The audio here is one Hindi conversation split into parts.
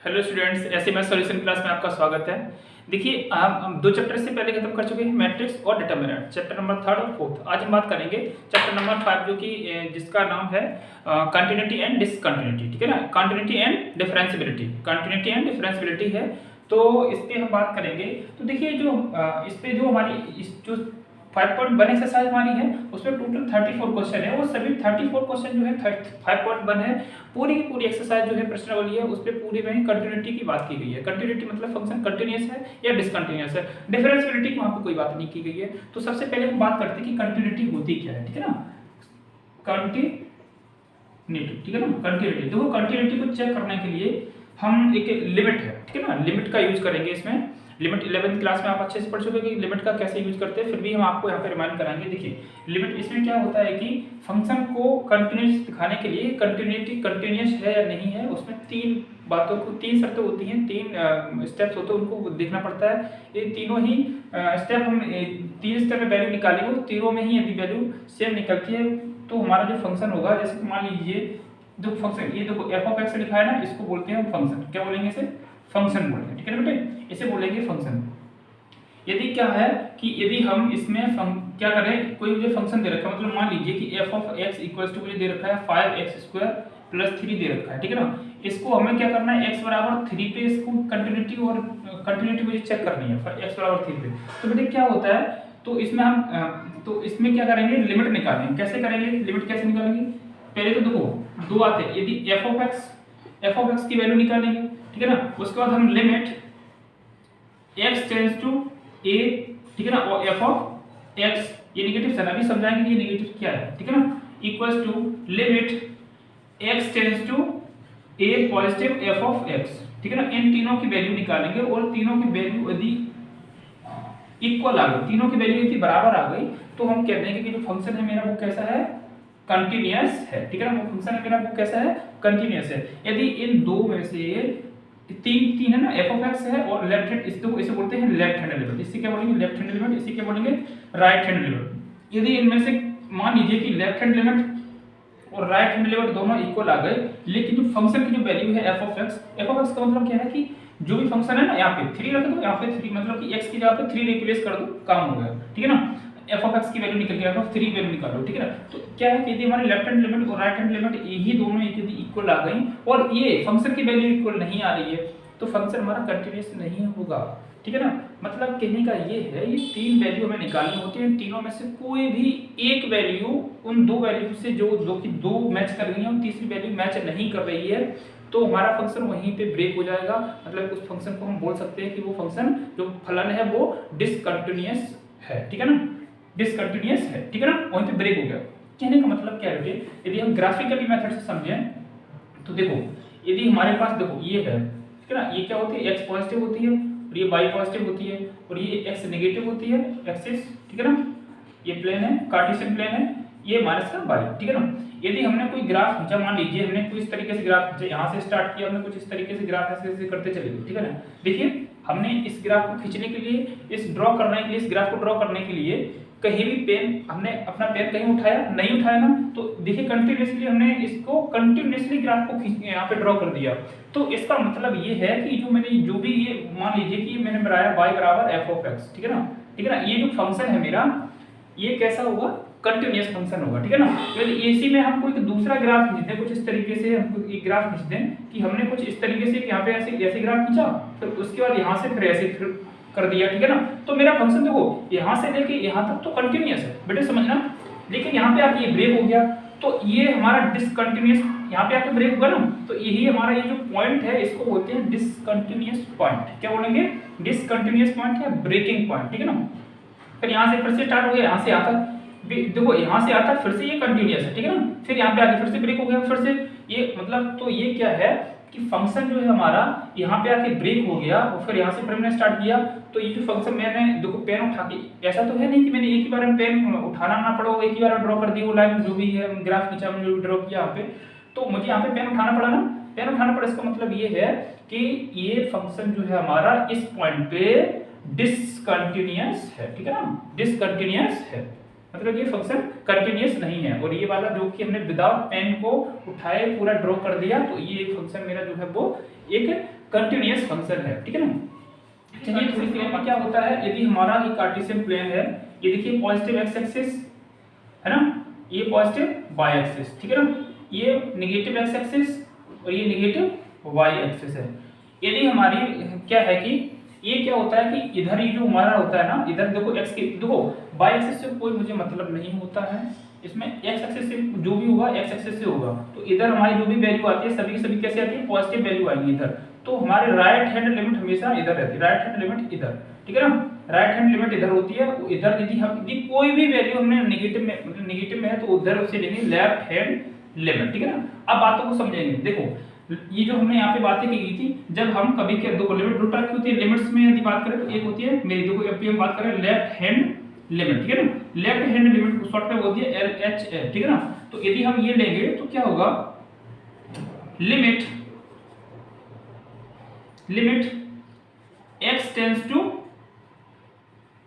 Hello students, SMS solution class में आपका स्वागत है। देखिए, हम दो चैप्टर से पहले खत्म कर चुके हैं, मैट्रिक्स और डिटरमिनेंट, चैप्टर नंबर 3 और 4। आज हम बात करेंगे चैप्टर नंबर 5 जो कि जिसका नाम है कंटिन्यूटी एंड डिसकंटिन्यूटी। ठीक है ना, continuity and differentiability, continuity and differentiability है। तो इस पे हम बात करेंगे। तो देखिए, जो इस पे जो हमारी जो 5.1 एक्सरसाइज हमारी है उसमें टोटल 34 क्वेश्चन है। वो सभी 34 क्वेश्चन जो है 5.1 है। पूरी की पूरी एक्सरसाइज जो है प्रश्न वाली है, उस पे पूरी में कंटिन्यूटी की बात की गई है। कंटिन्यूटी मतलब फंक्शन कंटिन्यूअस है या डिसकंटिन्यूअस है। डिफरेंशिएबिलिटी की वहां पे कोई बात नहीं की गई है। तो सबसे पहले हम बात करते हैं कि कंटिन्यूटी होती क्या है। ठीक है ना, कंटिन्यूटी। ठीक है ना, कंटिन्यूटी। देखो, कंटिन्यूटी को चेक करने के लिए हम एक लिमिट है, ठीक है ना, लिमिट का यूज करेंगे इसमें। लिमिट 11th क्लास में आप अच्छे से पढ़ चुके हैं कि लिमिट का कैसे यूज करते हैं, फिर भी हम आपको यहाँ पे रिमाइंड कराएंगे। देखिए, लिमिट इसमें क्या होता है कि फंक्शन को कंटिन्यूअस दिखाने के लिए कंटिन्यूटी कंटिन्यूअस है या नहीं है, उसमें तीन बातों को, तीन शर्तें होती हैं, तीन स्टेप्स होते हैं, उनको देखना पड़ता है। ये तीनों ही स्टेप हम तीन स्टेप में वैल्यू निकालेंगे, तीनों में ही यदि वैल्यू सेम निकलती है तो हमारा जो फंक्शन होगा, जैसे कि मान लीजिए जो फंक्शन, ये देखो एफ ऑफ एक्स लिखा है ना, इसको बोलते हैं हम फंक्शन। क्या बोलेंगे इसे? फंक्शन बोलेंगे। ठीक है ना बेटे, इसे बोलेंगे फंक्शन। यदि क्या है कि यदि हम इसमें क्या करें, कोई मुझे फंक्शन दे रखा है, मतलब मान लीजिए कि F of x equals to मुझे दे रखा है 5x² + 3 दे रखा है। ठीक है ना, इसको हमें क्या करना है, x बराबर 3 पे इसको कंटिन्यूटी और कंटिन्यूटी मुझे चेक करनी है x बराबर 3 पे। तो बेटे क्या होता है, तो इसमें हम तो इसमें क्या करेंगे, लिमिट निकालेंगे। कैसे करेंगे, लिमिट कैसे निकालेंगे? पहले तो देखो दो आते हैं। यदि एफ ऑफ एक्स की वैल्यू निकालेंगे, ठीक है ना, उसके बाद हम limit x tends to a, ठीक है ना, और f ऑफ x, ये नेगेटिव है, अभी समझाएंगे ये नेगेटिव क्या है। ठीक है ना, equals to limit x tends to a positive f of x। ठीक है ना, इन तीनों की वैल्यू निकालेंगे और तीनों की वैल्यू यदि इक्वल आ गई, तीनों की वैल्यू यदि बराबर आ गई, तो हम कह देंगे कि जो फंक्शन है मेरा वो कैसा है, कंटीन्यूअस है। ठीक है ना, वो फंक्शन है मेरा वो कैसा है, कंटीन्यूअस है। यदि इन दो में से तीन है ना, एफ ऑफ एक्स है और लेफ्ट हैंड, इसे बोलते हैं लेफ्ट हैंड लिमिट। इसे क्या बोलेंगे, लेफ्ट हैंड लिमिट। इसे क्या बोलेंगे, राइट हैंड लिमिट। यदि इनमें से मान लीजिए कि लेफ्ट हैंड लिमिट और राइट हैंड लिमिट दोनों इक्वल आ गए, लेकिन जो फंक्शन की जो वैल्यू है एफ ऑफ एक्स का मतलब क्या है कि जो भी फंक्शन है ना, यहाँ पे 3 रख दो, यहाँ पे 3 मतलब कि x की जगह पे 3 रिप्लेस कर दो, काम हो गया। ठीक है ना, एफ ऑफ एक्स की वैल्यू निकल गया, एफ ऑफ 3 वैल्यू निकालो। ठीक है ना, तो क्या है कि यदि हमारी लेफ्ट हैंड लिमिट और राइट हैंड लिमिट यही दोनों यदि इक्वल आ गई और ये फंक्शन की वैल्यू इक्वल नहीं आ रही है, तो फंक्शन हमारा कंटीन्यूअस नहीं होगा। ठीक है ना, मतलब कहने का ये है, ये तीन वैल्यू हमें निकालनी होती है। तीनों में से कोई भी एक वैल्यू उन दो वैल्यू से जो कि दो मैच कर रही है और तीसरी वैल्यू मैच नहीं कर रही है, तो हमारा फंक्शन वहीं पे ब्रेक हो जाएगा। मतलब उस फंक्शन को हम बोल सकते हैं कि वो फंक्शन जो फलन है वो डिसकंटिन्यूअस है। ठीक है ना, डिसकंटिन्यूअस है। ठीक है ना, वहीं पे ब्रेक हो गया। कहने का मतलब क्या है, यदि हम ग्राफिकली मेथड से समझें तो देखो, यदि हमारे पास देखो ये है, ठीक है ना, ये क्या होती है, x पॉजिटिव होती है और ये y पॉजिटिव होती है और ये x नेगेटिव होती है, एक्सिस। ठीक है ना, ये प्लेन है, कार्टेशियन प्लेन है, ये माइनस का y। ठीक है ना, यदि हमने कोई ग्राफ खींचा, मान लीजिए हमने कोई इस तरीके से ग्राफ खींचा, यहाँ से स्टार्ट किया हमने, कुछ इस तरीके से ग्राफ ऐसे ऐसे करते चले गए। ठीक है ना, देखिए हमने इस ग्राफ को खींचने के लिए, इस ड्रॉ करने के लिए, इस ग्राफ को ड्रॉ करने के लिए कहीं भी पेन, हमने अपना पेन कहीं उठाया नहीं, उठाया ना, तो देखिए कंटिन्यूअसली हमने इसको कंटिन्यूअसली ग्राफ को यहाँ पे ड्रॉ कर दिया। तो इसका मतलब ये है कि जो मैंने जो भी ये मान लीजिए कि मैंने बनाया y बराबर एफ ऑफ एक्स। ठीक है ना, ठीक है ना, ये जो फंक्शन है मेरा, ये कैसा होगा, कंटिन्यूअस फंक्शन होगा। ठीक है ना, तो इसी में हम कोई दूसरा ग्राफ खींचते हैं, कुछ इस तरीके से हम एक ग्राफ खींचते हैं कि हमने कुछ इस तरीके से यहाँ पे ऐसे ग्राफ खींचा, फिर उसके बाद यहाँ से फिर ऐसे फिर कर दिया। ठीक है ना, तो मेरा फंक्शन देखो यहाँ से लेके यहाँ तक तो कंटिन्यूअस है बेटे, समझना। लेकिन यहाँ पे आके ये ब्रेक हो गया, तो ये हमारा डिसकंटिन्यूअस, यहाँ पे आके ब्रेक होगा ना, तो यही हमारा ये जो पॉइंट है इसको बोलते हैं डिसकंटिन्यूअस पॉइंट। क्या बोलेंगे, डिसकंटिन्यूअस पॉइंट या ब्रेकिंग पॉइंट। ठीक है ना, फिर यहाँ से फिर से स्टार्ट हो गया, यहाँ से आता, देखो यहाँ से आता, फिर से ये कंटिन्यूअस है। ठीक है ना, फिर यहाँ पे आके फिर से ब्रेक हो गया, फिर से ये मतलब, तो ये क्या है कि फंक्शन जो है हमारा यहाँ पे आके ब्रेक हो गया और फिर यहाँ से फिर मैंने स्टार्ट किया, तो ये जो फंक्शन मैंने देखो पेन उठा के, ऐसा तो है नहीं कि मैंने एक ही बार में पेन उठाना ना पड़ा, एक ही बार ड्रॉ कर दी वो लाइन, जो भी है ग्राफ खींचा मैंने, जो भी ड्रॉ किया यहाँ पे, तो मुझे यहाँ पे पेन उठाना पड़ा ना, पेन उठाना पड़ा। इसका मतलब ये है कि ये फंक्शन जो है हमारा इस पॉइंट पे डिसकंटिन्यूअस है। ठीक है ना, डिसकंटिन्यूअस है, मतलब ये फंक्शन कंटिन्यूअस नहीं है। और ये वाला जो कि हमने विदाउट पेन को उठाए पूरा ड्रॉ कर दिया, तो ये फंक्शन मेरा जो है वो एक कंटिन्यूअस फंक्शन है, ठीक है ना। चलिए थोड़ी सी और क्या होता है, यदि हमारा ये कार्टेशियन प्लेन है, ये देखिए पॉजिटिव एक्स एक्सिस है ना, ये पॉजिटिव वाई एक्सिस, ठीक है ना, ये नेगेटिव एक्स एक्सिस और ये नेगेटिव वाई एक्सिस है। यदि हमारी क्या है कि ये क्या होता है कि इधर ही जो हमारा होता है ना, इधर देखो एक्स की, देखो वाई एक्सिस से कोई मुझे मतलब नहीं होता है, इसमें एक्स एक्सिस से जो भी होगा एक्स एक्सिस से होगा, तो इधर हमारी जो भी वैल्यू आती है सभी सभी कैसे आती है, पॉजिटिव वैल्यू आएगी इधर, तो हमारे राइट हैंड लिमिट हमेशा इधर रहती है, राइट हैंड लिमिट इधर, ठीक है ना, राइट हैंड लिमिट इधर होती है, इधर यदि कोई भी वैल्यू हमने नेगेटिव में, मतलब नेगेटिव में है तो उधर उसे लेंगे लेफ्ट हैंड लिमिट, ठीक है ना। अब बातों को समझेंगे, देखो ये जो हमने यहाँ पे बातें की गई थी, जब हम कभी के दो लिमिट दो टाइप की होती है, लिमिट्स में यदि बात करें तो एक होती है मेरी, देखो अब हम बात करें लेफ्ट हैंड लिमिट, ठीक है ना, लेफ्ट हैंड लिमिट को शॉर्ट में होती है LHL, ठीक है ना। तो यदि हम ये लेंगे तो क्या होगा, लिमिट x टेंड्स टू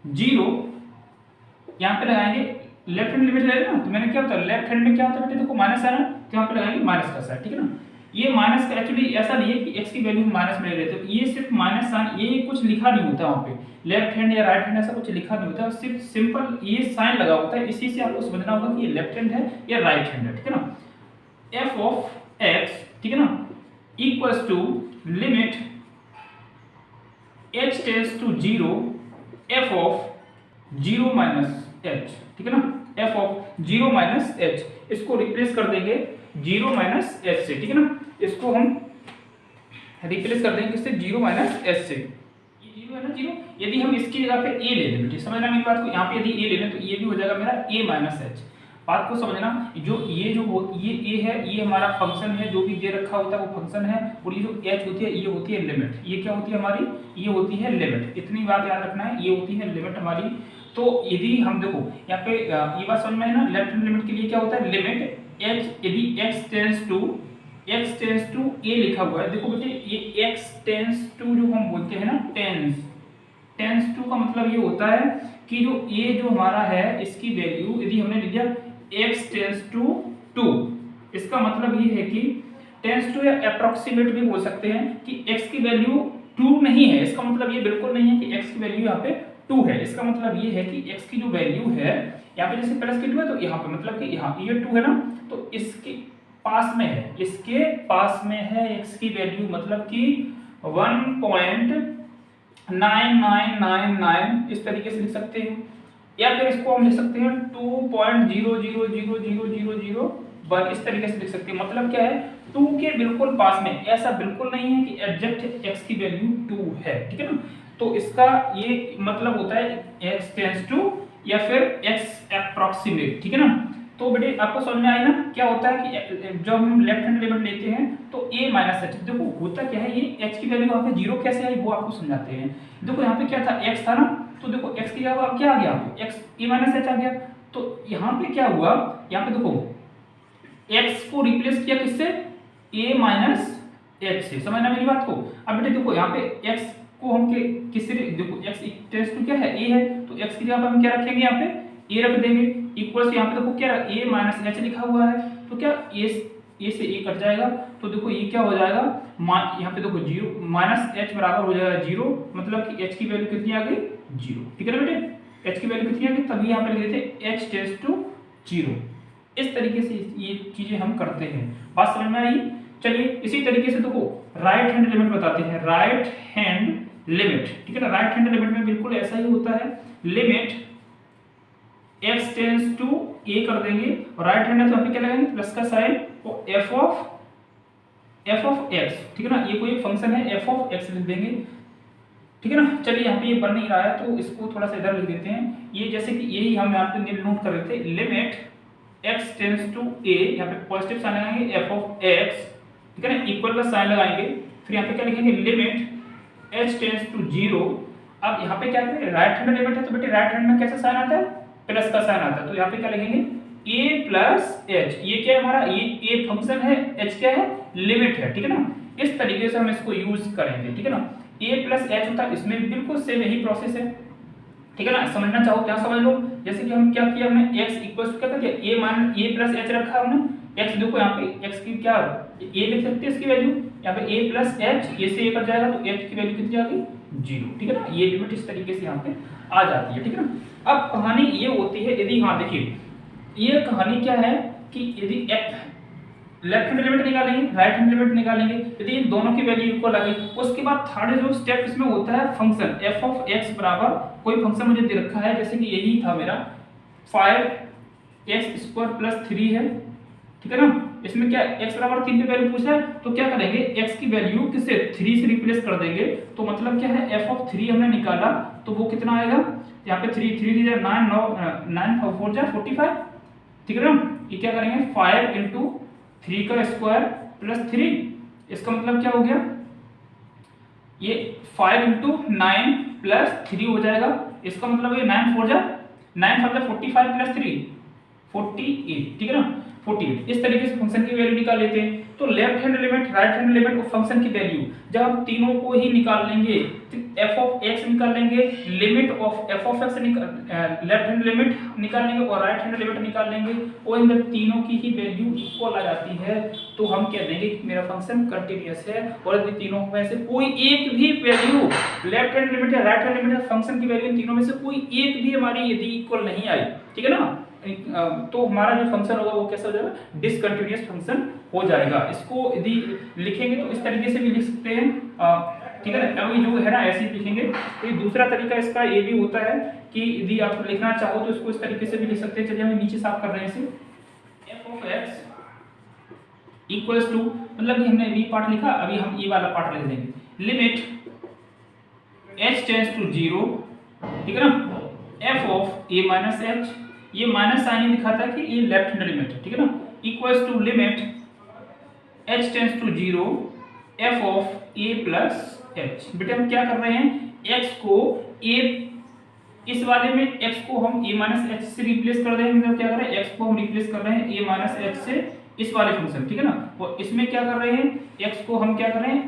0, यहाँ पे लगाएंगे लेफ्ट हैंड लिमिट ले ना, तो मैंने क्या होता है लेफ्ट हैंड में क्या होता है बेटे, देखो माइनस है ना, तो यहाँ पे लगाएंगे माइनस का साइन, ठीक है ना। ये माइनस का एक्चुअली ऐसा नहीं है कि x की वैल्यू माइनस में ले लेते, तो ये सिर्फ माइनस साइन, ये कुछ लिखा नहीं होता वहाँ पे, लेफ्ट हैंड या राइट हैंड ऐसा कुछ लिखा नहीं होता, सिर्फ सिंपल ये साइन लगा होता है, इसी से आपको समझना होगा कि ये लेफ्ट हैंड है या राइट हैंड है, ठीक है ना। f ऑफ x, ठीक है ना, equals to limit h tends to 0 f of 0 minus h, ठीक है ना, f ऑफ 0 माइनस h, इसको रिप्लेस कर देंगे 0 माइनस h से, ठीक है ना, इसको हम रिप्लेस कर देंगे किससे, 0 माइनस h से, ये 0 है ना 0, यदि हम इसकी जगह पे a ले लें बेटे, समझना मेरी बात को, यहाँ पे यदि a ले लें तो ये भी हो जाएगा मेरा a माइनस h, बात को समझना, जो ये a है, ये हमारा फंक्शन है, जो भी दे रखा होता है वो फंक्शन है, और ये जो h होती है ये होती है लिमिट, ये क्या होती है हमारी, ये होती है लिमिट, इतनी बात याद रखना है, ये होती है लिमिट हमारी। तो यदि हम देखो यहाँ पे ये बात समझ में है ना, लेफ्ट हैंड लिमिट के लिए क्या होता है, लिमिट h यदि x टेंड्स टू a लिखा हुआ है, देखो बेटे ये x टेंड्स टू जो हम बोलते हैं ना, टेंड्स टू का मतलब ये होता है कि जो a जो हमारा है इसकी वैल्यू यदि हमने लिख दिया x टेंड्स टू 2, इसका मतलब ये है कि टेंड्स टू या अप्रोक्सीमेट भी बोल सकते हैं कि x की वैल्यू 2 नहीं है, इसका मतलब ये बिल्कुल नहीं है कि x की वैल्यू यहाँ पे 2 है, इसका मतलब ये है कि x की जो वैल्यू है यहाँ पे जैसे प्लस की 2 है, तो यहाँ पे मतलब कि यहाँ ये 2 है ना, तो इसके पास में है, इसके पास में है x की वैल्यू, मतलब कि 1.9999 इस तरीके से लिख सकते हैं, या फिर इसको हम लिख सकते हैं 2.00000001 इस तरीके से लिख सकते हैं, मतलब क्या है 2 के बिल्कुल पास में, ऐसा बिल्कुल नहीं है कि एग्जैक्ट x की वैल्यू 2 है, ठीक है ना। तो इसका ये मतलब होता है x टेंड्स टू या फिर x अप्रोक्सीमेट, ठीक है ना। तो बेटे आपको समझ में आई ना, क्या होता है कि जब हम लेफ्ट हैंड लिमिट लेते हैं तो a माइनस h, देखो होता क्या है, ये h की वैल्यू यहाँ पे 0 कैसे आई वो आपको समझाते हैं। देखो यहाँ पे क्या था, x था ना, तो देखो x की जगह अब क्या आ गया, x a माइनस h आ गया, तो यहाँ पे क्या हुआ, यहाँ पे देखो x को रिप्लेस किया किससे, a माइनस h से, समझना मेरी बात को। अब बेटे देखो यहाँ पे x को हम किससे, देखो x टेंड्स टू क्या है, a है, तो x की जगह पर हम क्या रखेंगे, यहाँ पे a रख देंगे, इक्वल्स यहाँ पे देखो क्या a माइनस h लिखा हुआ है, तो क्या a से a कट जाएगा, तो देखो ये क्या हो जाएगा, यहाँ पे देखो 0 माइनस h बराबर हो जाएगा 0, मतलब कि h की वैल्यू कितनी आ गई 0, ठीक है ना बेटे, h की वैल्यू कितनी आ गई, तभी यहाँ पे लिख देते h टेंड्स टू 0। इस तरीके से ये चीजें हम करते हैं, बात समझ में आई। चलिए इसी तरीके से देखो राइट हैंड लिमिट बताते हैं, राइट हैंड लिमिट, ठीक है ना, राइट हैंड लिमिट में बिल्कुल ऐसा ही होता है, limit x tends to a कर देंगे, और राइट हैंड है तो यहाँ पे क्या लगाएंगे प्लस का साइन, और f ऑफ x, ठीक है ना, ये कोई फंक्शन है f ऑफ x लिख देंगे, ठीक है ना। चलिए यहाँ पे ये बन नहीं रहा है तो इसको थोड़ा सा इधर लिख देते हैं, ये जैसे कि यही हम यहाँ पे नोट कर रहे थे, limit x tends to a, यहाँ पे पॉजिटिव साइन लगाएंगे f ऑफ x, ठीक है ना, इक्वल का साइन लगाएंगे, फिर यहाँ पे क्या लिखेंगे लिमिट h टेंड्स टू 0। अब यहाँ पे क्या करें, राइट हैंड लिमिट है तो बेटे राइट हैंड में कैसा साइन आता है, प्लस का साइन आता है, तो यहाँ पे क्या लिखेंगे a प्लस h, ये क्या है हमारा, ये a फंक्शन है, h क्या है लिमिट है, ठीक है ना। इस तरीके से हम इसको यूज करेंगे, ठीक है ना। a प्लस h होता है, इसमें बिल्कुल सेम यही प्रोसेस है, ठीक है ना। समझना चाहो क्या समझ लो। जैसे कि हम क्या किया, हमने x इक्वल टू क्या कर दिया, a मान a प्लस h रखा हमने। x देखो यहाँ पे x की क्या a लिख सकते हैं, इसकी वैल्यू यहाँ पे a प्लस h, a से a कट जाएगा तो h की वैल्यू कितनी आ गई, 0। ठीक है ना। ये लिमिट इस तरीके से यहाँ पे आ जाती है। ठीक है ना। अब कहानी ये होती है, यदि हाँ देखिए ये कहानी क्या है कि यदि लेफ्ट हैंड लिमिट निकालेंगे, राइट हैंड लिमिट निकालेंगे, यदि इन दोनों की वैल्यू इक्वल आ गई, उसके बाद थर्ड जो स्टेप इसमें होता है फंक्शन f ऑफ x बराबर कोई फंक्शन मुझे दे रखा है, जैसे कि यही था मेरा 5x स्क्वायर प्लस 3 है। ठीक है ना। इसमें क्या x बराबर 3 पे वैल्यू पूछा है, तो क्या करेंगे x की वैल्यू किससे 3 से रिप्लेस कर देंगे। तो मतलब क्या है f ऑफ 3 हमने निकाला तो वो कितना आएगा, यहाँ पे 3 3 9 4 45। ठीक है ना। ये क्या करेंगे 5 इंटू 3 का स्क्वायर प्लस 3, इसका मतलब क्या हो गया, ये 5 इंटू 9 प्लस 3 हो जाएगा। इसका मतलब ये 9 4 जा 45 प्लस 3 48। ठीक है ना 48। इस तरीके से फंक्शन की वैल्यू निकाल लेते हैं। तो left hand limit, right hand limit और फंक्शन की वैल्यू जब हम तीनों को ही निकाल लेंगे, तो f ऑफ x निकाल लेंगे, limit of f of x left hand limit निकाल लेंगे और राइट हैंड लिमिट निकाल लेंगे, और इन तीनों की ही वैल्यू इक्वल आ जाती है, तो हम कह देंगे कि मेरा फंक्शन कंटीन्यूअस है। और यदि तीनों में से कोई एक भी वैल्यू लेफ्ट हैंड लिमिट या राइट हैंड लिमिट या फंक्शन की वैल्यू इन तीनों में से कोई एक भी हमारी यदि इक्वल नहीं आई, ठीक है ना, तो हमारा जो फंक्शन होगा वो कैसा हो जाएगा, डिसकंटिन्यूअस फंक्शन हो जाएगा। इसको यदि लिखेंगे तो इस तरीके से भी लिख सकते हैं, ठीक है ना। अभी जो है ना ऐसे ही लिखेंगे। तो दूसरा तरीका इसका ये भी होता है कि यदि आप लिखना चाहो तो इसको इस तरीके से भी लिख सकते हैं। चलिए हम नीचे साफ कर रहे हैं इसे, f of x equals to, मतलब कि हमने b पार्ट लिखा, अभी हम ये वाला पार्ट लिख देंगे, लिमिट h टेंड्स टू 0, ठीक है ना, f of a minus h, ये माइनस साइन दिखाता है कि ये लेफ्ट हैंड लिमिट है, ठीक है ना, equals to limit h tends to 0 f of a plus h। बेटे हम क्या कर रहे हैं, x को a, इस वाले में x को हम a माइनस h से रिप्लेस कर रहे हैं, मतलब क्या कर रहे हैं, x को हम रिप्लेस कर रहे हैं a माइनस h से, इस वाले फंक्शन, ठीक है ना। और इसमें क्या कर रहे हैं, x को हम क्या कर रहे हैं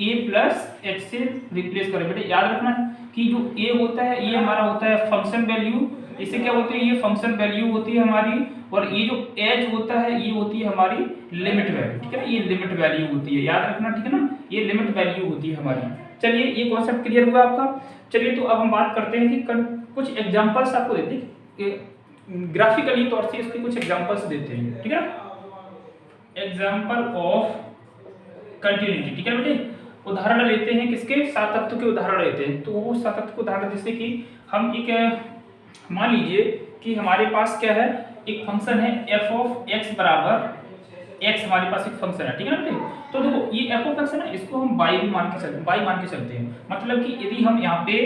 a प्लस h से रिप्लेस कर रहे हैं। बेटे याद रखना कि जो a होता है ये हमारा होता है फंक्शन वैल्यू, इसे क्या होती है, ये फंक्शन वैल्यू होती है हमारी, और ये जो h होता है ये होती है हमारी लिमिट वैल्यू, ठीक है ना, ये लिमिट वैल्यू होती है, याद रखना, ठीक है ना, ये लिमिट वैल्यू होती है हमारी। चलिए ये कॉन्सेप्ट क्लियर हुआ आपका। चलिए तो अब हम बात करते हैं कि कुछ एग्जांपल्स आपको देते हैं, ग्राफिकली तौर से इसके कुछ एग्जांपल्स देते हैं, ठीक है ना, एग्जांपल ऑफ कंटिन्यूटी, ठीक है बेटे। उदाहरण लेते हैं किसके, सातत्य के उदाहरण लेते हैं। तो वो सातत्य के उदाहरण जैसे कि हम एक, मान लीजिए कि हमारे पास क्या है, एक फंक्शन है f ऑफ x बराबर x, हमारे पास एक फंक्शन है, ठीक है ना बेटे। तो देखो ये f ऑफ x है ना, इसको हम y भी मान के चलते हैं, मतलब कि यदि हम यहाँ पे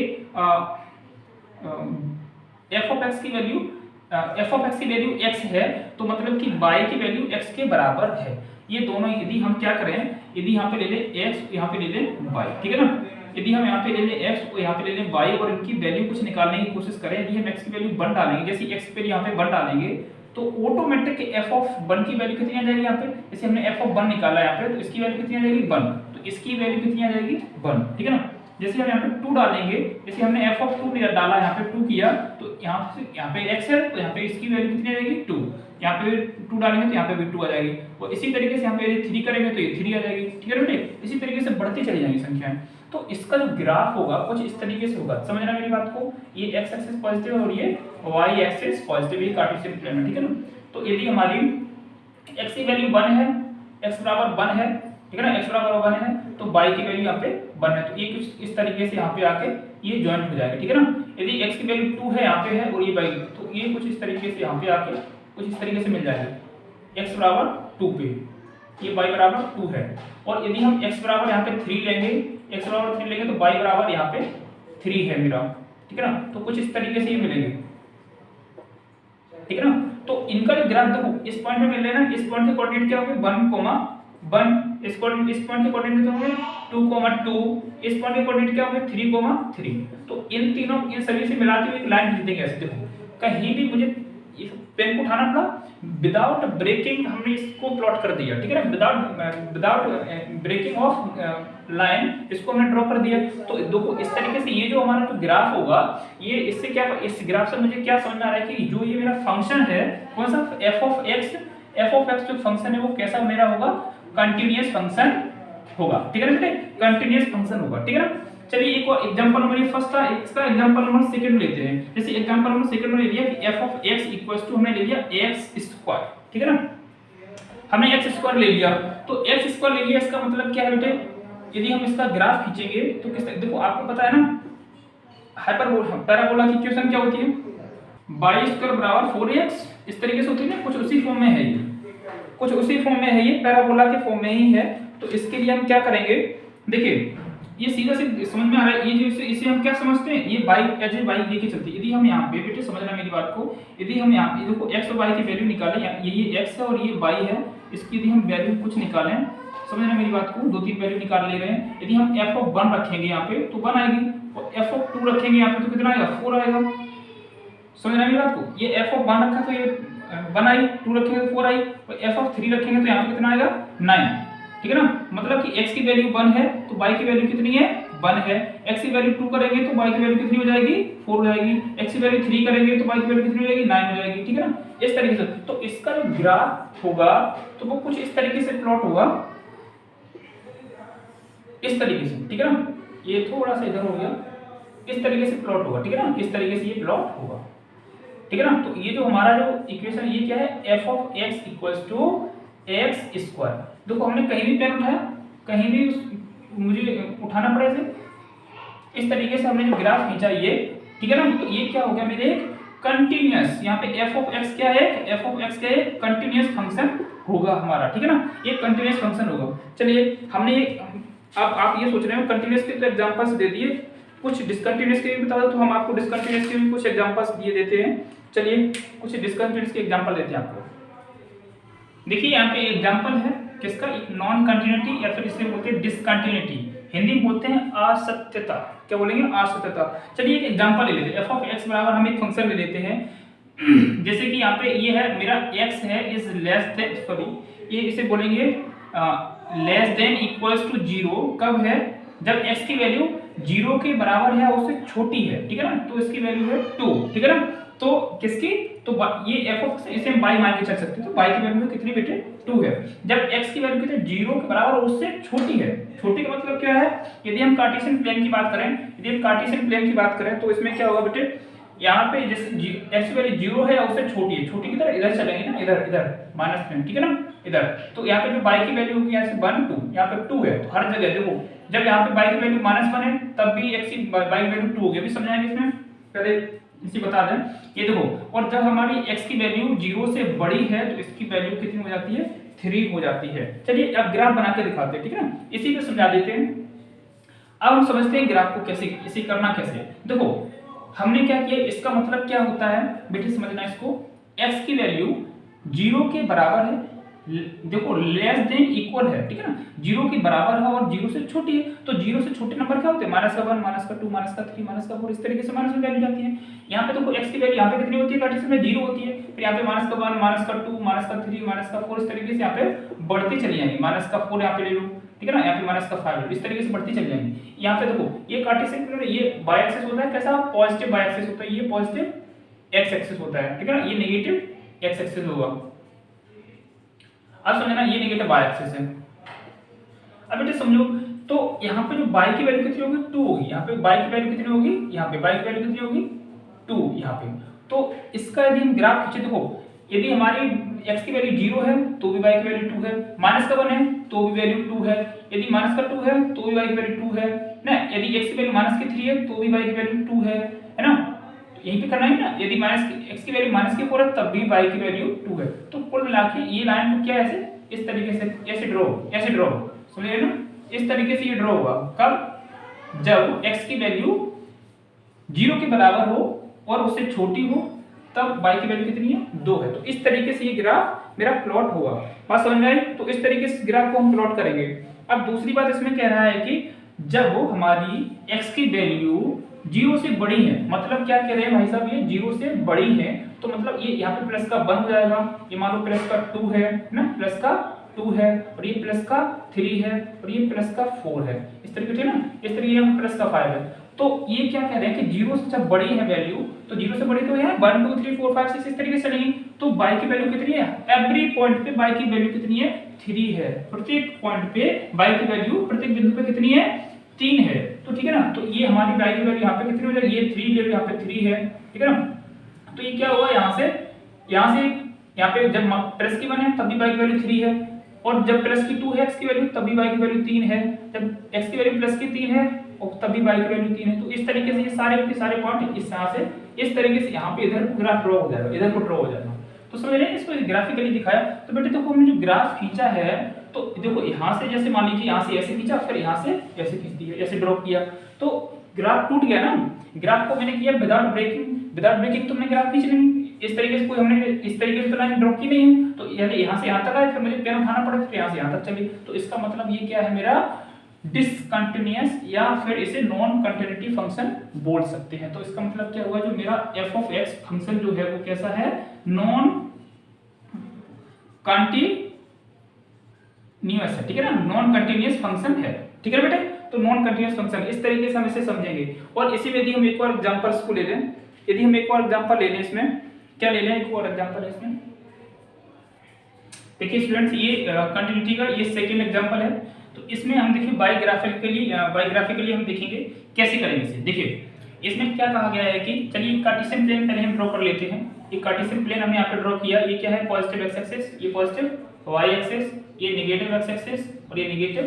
f ऑफ x की वैल्यू x है, तो मतलब कि y की वैल्यू x के बराबर है। ये दोनों यदि हम क्या करें, यदि यहाँ पे ले ले x, यहाँ पे ले ले y, ठीक है ना, यदि हम यहाँ पे ले ले x और यहाँ पे ले ले y और इनकी वैल्यू कुछ निकालने की कोशिश करें, यदि हम x की वैल्यू 1 डालेंगे, जैसे x पे यहाँ पे 1 डालेंगे तो ऑटोमेटिक f ऑफ 1 की वैल्यू कितनी आ जाएगी, यहाँ पे जैसे हमने f ऑफ 1 निकाला यहाँ पे, तो इसकी वैल्यू कितनी आ जाएगी 1, तो इसकी वैल्यू कितनी आ जाएगी 1, ठीक है ना। जैसे हम यहाँ पे 2 डालेंगे, जैसे हमने f ऑफ 2 डाला, यहाँ पे 2 किया, तो यहाँ पे x है, तो यहाँ पे इसकी वैल्यू कितनी आ जाएगी 2, यहाँ पे 2 डालेंगे तो यहाँ पे भी 2 आ जाएगी, और इसी तरीके से यहाँ पे 3 करेंगे तो ये 3 आ जाएगी, ठीक है बेटे। इसी तरीके से बढ़ती चली जाएंगी संख्याएं। तो इसका जो ग्राफ होगा कुछ इस तरीके से होगा, समझना मेरी बात को, ये x एक्सिस पॉजिटिव है और ये y एक्सिस पॉजिटिव, ये कार्टेशियन प्लेन है, ठीक है ना। तो यदि हमारी x की वैल्यू 1 है, x बराबर 1 है, ठीक है ना, x बराबर 1 है, तो y की वैल्यू यहाँ पे 1 है, तो ये कुछ इस तरीके से यहाँ पे आके ये ज्वाइंट हो जाएगा, ठीक है ना। यदि x की वैल्यू 2 है यहाँ पे है और ये y, तो ये कुछ इस तरीके से यहाँ पे आके कुछ इस तरीके से मिल जाएगी, x बराबर 2 पे, ये y बराबर 2 है। और यदि हम x बराबर यहाँ पे 3 लेंगे, x बराबर 3 लेंगे तो y बराबर यहाँ पे 3 है मेरा, ठीक है ना, तो कुछ इस तरीके से ये मिलेंगे, ठीक है ना। तो इनका जो ग्राफ देखो, इस पॉइंट में मिल लेना, इस पॉइंट के कोऑर्डिनेट क्या होंगे 1, 1, इस पॉइंट के कोऑर्डिनेट क्या होंगे 2, 2, इस पॉइंट के कोऑर्डिनेट क्या होंगे 3, 3। तो इन तीनों, इन सभी से मिलाते हुए एक लाइन खींच देंगे ऐसे, देखो कहीं भी मुझे पेन को उठाना पड़ा, विदाउट ब्रेकिंग हमने इसको प्लॉट कर दिया, ठीक है ना, विदाउट ब्रेकिंग ऑफ लाइन इसको हमने ड्रॉ कर दिया। तो देखो इस तरीके से ये जो हमारा जो ग्राफ होगा, ये इससे क्या, इस ग्राफ से मुझे क्या समझ में आ रहा है कि जो ये मेरा फंक्शन है कौन सा, एफ ऑफ एक्स जो फंक्शन है वो कैसा मेरा होगा, कंटिन्यूअस फंक्शन होगा, ठीक है ना बेटे, कंटिन्यूअस फंक्शन होगा, ठीक है ना। चलिए एक और एग्जांपल नंबर, ये फर्स्ट था, इसका एग्जांपल नंबर सेकंड लेते हैं। जैसे एग्जांपल नंबर सेकंड में ले लिया कि f of x equals to हमने ले लिया x स्क्वायर, ठीक है ना, हमने x स्क्वायर ले लिया। तो x स्क्वायर ले लिया, इसका मतलब क्या है बेटे, यदि हम इसका ग्राफ खींचेंगे तो किस, देखो आपको पता है ना हाइपरबोला पैराबोला की इक्वेशन क्या होती है, y स्क्वायर बराबर 4x, इस तरीके से होती है ना, कुछ उसी फॉर्म में है ये, कुछ उसी फॉर्म में है ये, पैराबोला के फॉर्म में ही है। तो इसके लिए हम क्या करेंगे, देखिए ये सीधा से समझ में आ रहा है, ये जो इसे हम क्या समझते हैं, ये y एज ए y लेके चलती है। यदि हम यहाँ पे बेटे समझना मेरी बात को, यदि हम यहाँ पे देखो x और y की वैल्यू निकालें, ये x है और ये y है, इसकी यदि हम वैल्यू कुछ निकालें, समझना मेरी बात को, 2-3 वैल्यू निकाल ले रहे हैं। यदि हम f ऑफ 1 रखेंगे यहाँ पे तो 1 आएगी, और f ऑफ 2 रखेंगे यहाँ पे तो कितना आएगा, 4 आएगा। समझना मेरी बात को, ये f ऑफ 1 रखा तो ये 1 आई, 2 रखेंगे तो 4 आई, और f ऑफ 3 रखेंगे तो यहाँ पे कितना आएगा, 9, ठीक है ना। मतलब कि x की वैल्यू 1 है तो y की वैल्यू कितनी है, 1 है। x की वैल्यू 2 करेंगे तो y की वैल्यू कितनी हो जाएगी, 4 हो जाएगी। x की वैल्यू 3 करेंगे तो y की वैल्यू कितनी हो जाएगी, 9 हो जाएगी, ठीक है ना। इस तरीके से तो इसका जो ग्राफ होगा तो वो कुछ इस तरीके से प्लॉट होगा, इस तरीके से, ठीक है ना। ये थोड़ा सा इधर हो गया, इस तरीके से प्लॉट होगा, ठीक है ना, इस तरीके से ये प्लॉट होगा, ठीक है ना। तो ये जो हमारा जो इक्वेशन ये क्या है, f of x equals to x square. देखो हमने कहीं भी पेन उठाया, कहीं भी मुझे उठाना पड़ा इसे, इस तरीके से हमने जो ग्राफ खींचा ये, ठीक है ना। तो ये क्या हो गया मेरे कंटिन्यूअस, यहाँ पे f ऑफ x क्या है, f ऑफ x क्या है, कंटिन्यूअस फंक्शन होगा हमारा, ठीक है ना, ये कंटिन्यूअस फंक्शन होगा। चलिए हमने अब आप ये सोच रहे हो कंटिन्यूअस के तो एग्जांपल्स दे दिए, कुछ डिसकंटिन्यूअस के भी बता दो, तो हम आपको डिसकंटिन्यूअस के भी कुछ एग्जांपल्स दिए देते हैं। चलिए कुछ डिसकंटिन्यूअस के एग्जांपल देते हैं आपको। देखिए यहाँ पे एग्जांपल है किसका, नॉन कंटिन्यूटी या फिर इसे बोलते हैं डिसकंटिन्यूटी, हिंदी में बोलते हैं असत्यता, क्या बोलेंगे, असत्यता। चलिए एक एग्जांपल ले लेते हैं, f ऑफ x बराबर हम एक फंक्शन ले लेते हैं, जैसे कि यहाँ पे ये है मेरा x है इज लेस देन, सॉरी ये इसे बोलेंगे लेस देन इक्वल्स टू 0, कब है, जब x की वैल्यू 0 के बराबर है उससे छोटी है, ठीक है ना। तो इसकी वैल्यू है 2, ठीक है ना। तो किसकी, तो ये f ऑफ इसे हम y मान के चल सकते हैं, तो y की वैल्यू कितनी बेटे, 2 है। जब x की वैल्यू कितनी 0 के बराबर और उससे छोटी है, छोटी का मतलब क्या है, यदि हम कार्टेशियन प्लेन की बात करें, यदि हम कार्टेशियन प्लेन की बात करें तो इसमें क्या होगा बेटे, यहाँ पे जिस x की वैल्यू 0 है उससे छोटी है, छोटी की तरह इधर चलेंगे ना, इधर इधर माइनस में, ठीक है ना, इधर। तो यहाँ पे जो y की वैल्यू होगी यहाँ से 1 2, यहाँ पे 2 है, तो हर जगह देखो जब यहाँ पे y की वैल्यू -1 है तब भी x की y की वैल्यू 2 होगी, अभी समझाएंगे इसमें, पहले इसी बता दें। ये देखो, और जब हमारी x की वैल्यू 0 से बड़ी है तो इसकी वैल्यू कितनी हो जाती है, 3 हो जाती है। चलिए अब ग्राफ बना के दिखाते हैं, ठीक है ना, इसी को समझा देते हैं। अब हम समझते हैं ग्राफ को कैसे, इसे करना कैसे। देखो हमने क्या किया, इसका मतलब क्या होता है बेटे, समझना इसको, x की वैल्यू 0 के बराबर है, देखो लेस देन इक्वल है, ठीक है ना, 0 के बराबर है और 0 से छोटी है। तो 0 से छोटे नंबर क्या होते हैं, -1 -2 -3 -4, इस तरीके से माइनस में वैल्यू जाती है। यहाँ पे देखो x की वैल्यू यहाँ पे कितनी होती है, कार्टेशियन में 0 होती है, फिर यहाँ पे -1 -2 -3 -4, इस तरीके से यहाँ पे बढ़ती चली जाएंगी, -4 यहाँ पे ले लो, ठीक है ना, यहाँ पे -5 ले लो, इस तरीके से बढ़ती चली जाएंगी। यहाँ पे देखो ये कार्टेशियन में ये y एक्सिस होता है, कैसा पॉजिटिव y एक्सिस होता है, ये पॉजिटिव x एक्सिस होता है, ठीक है ना, ये नेगेटिव x एक्सिस होगा। अब समझना ये नेगेटिव y एक्सिस है। अब बेटे समझो, तो यहाँ पे जो y की वैल्यू कितनी होगी, 2 होगी, यहाँ पे y की वैल्यू कितनी होगी, यहाँ पे y की वैल्यू कितनी होगी, 2 यहाँ पे। तो इसका यदि हम ग्राफ खींचे, देखो यदि हमारी x की वैल्यू 0 है तो भी y की वैल्यू 2 है, -1 है तो भी वैल्यू 2 है, यदि -2 है तो भी y की वैल्यू 2 है ना, यदि x की वैल्यू -3 है तो भी y की वैल्यू 2 है ना, यहीं पे करना है ना। यदि x की वैल्यू -4 है तब भी y की वैल्यू 2 है। तो कुल मिला के ये लाइन को क्या ऐसे इस तरीके से ऐसे ड्रॉ समझिए ना, इस तरीके से ये ड्रॉ होगा, कब, जब x की वैल्यू 0 के बराबर हो और उससे छोटी हो, तब y की वैल्यू कितनी है, 2 है। तो इस तरीके से ये ग्राफ मेरा प्लॉट होगा, बात समझ में आई। तो इस तरीके से ग्राफ को हम प्लॉट करेंगे। अब दूसरी बात इसमें कह रहा है कि जब हमारी x की वैल्यू 0 से बड़ी है, मतलब क्या कह रहे हैं भाई साहब, ये 0 से बड़ी है तो मतलब ये यहाँ पे प्लस का 1 हो जाएगा, ये मान लो प्लस का 2 है ना, प्लस का 2 है, और ये प्लस का 3 है, और ये प्लस का 4 है, इस तरीके से ना, इस तरीके यहाँ प्लस का 5 है। तो ये क्या कह रहे हैं कि 0 से जब बड़ी है वैल्यू, तो 0 से बड़ी तो है 1 2 3 4 5 6 इस तरीके से चलेंगी। तो y की वैल्यू कितनी है, एवरी पॉइंट पे y की वैल्यू कितनी है, 3 है। प्रत्येक पॉइंट पे y की वैल्यू प्रत्येक बिंदु पे कितनी है, 3 है। तो ठीक है ना, तो ये हमारी y की वैल्यू यहाँ पे कितनी हो जाएगी, ये 3 ले लो, यहाँ पे 3 है, ठीक है ना। तो ये क्या हुआ, यहाँ से यहाँ पे जब प्लस की 1 है तब भी y की वैल्यू 3 है, और जब प्लस की 2 है x की वैल्यू तब भी y की वैल्यू 3 है, जब x की वैल्यू प्लस की 3 है और तब भी y की वैल्यू 3 है। तो इस तरीके से ये सारे के सारे पॉइंट इस तरह से इस तरीके से यहाँ पे इधर ग्राफ ड्रॉ हो जाएगा, इधर को ड्रॉ हो जाएगा। तो समझ रहे हैं, इसको ग्राफिकली दिखाया। तो बेटे देखो हमने जो ग्राफ खींचा है, तो देखो यहाँ से जैसे मान लीजिए यहाँ से ऐसे खींचा, फिर यहाँ से ऐसे खींच दिया, ऐसे ड्रॉ किया, तो ग्राफ टूट गया ना। ग्राफ को मैंने किया विदाउट ब्रेकिंग तो मैंने ग्राफ खींच नहीं, इस तरीके से कोई हमने इस तरीके से तो लाइन ड्रॉ की नहीं है। तो यानी यहाँ से यहाँ तक आए, फिर मुझे पेन उठाना पड़ा, फिर यहाँ से यहाँ तक चली। तो इसका मतलब ये क्या है, मेरा डिसकंटिन्यूअस या फिर इसे नॉन कंटिन्यूटी फंक्शन बोल सकते हैं। तो इसका मतलब क्या हुआ, जो मेरा f ऑफ x फंक्शन जो है वो कैसा है, नॉन कंटिन्यूअस है, ठीक है ना, नॉन कंटिन्यूअस फंक्शन है, ठीक है बेटे। तो नॉन कंटिन्यूअस फंक्शन इस तरीके से हम इसे समझेंगे। और इसी में यदि हम एक और एग्जांपल्स को ले लें, यदि हम एक और एग्जांपल ले लें, इसमें क्या ले लें, एक और एग्जांपल है इसमें। देखिए स्टूडेंट्स, ये कंटिन्यूटी का ये सेकंड एग्जांपल है। तो इसमें हम देखिए बायोग्राफिकली हम देखेंगे कैसे करेंगे इसे। देखिए इसमें क्या कहा गया है कि चलिए कार्टेशियन प्लेन पहले हम ड्रॉ कर लेते हैं। ये कार्टेशियन प्लेन हमने यहाँ पे ड्रॉ किया, ये क्या है, पॉजिटिव एक्स एक्सिस, ये पॉजिटिव वाई एक्सिस, ये नेगेटिव एक्स एक्सिस और ये नेगेटिव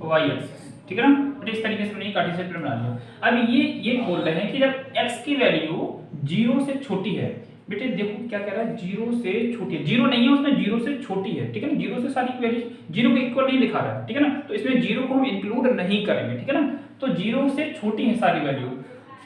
वाई एक्सिस, ठीक है ना। तो इस तरीके से हमने कार्टेशियन प्लेन बना लिया। अब ये बोल रहे हैं कि जब x की वैल्यू 0 से छोटी है, बेटे देखो क्या कह रहा है, 0 से छोटी है, 0 नहीं है उसमें, 0 से छोटी है, ठीक है ना। 0 से सारी वैल्यू 0 को इक्वल नहीं दिखा रहा है, ठीक है ना। तो इसमें 0 को हम इंक्लूड नहीं करेंगे, ठीक है ना। तो 0 से छोटी है सारी वैल्यू,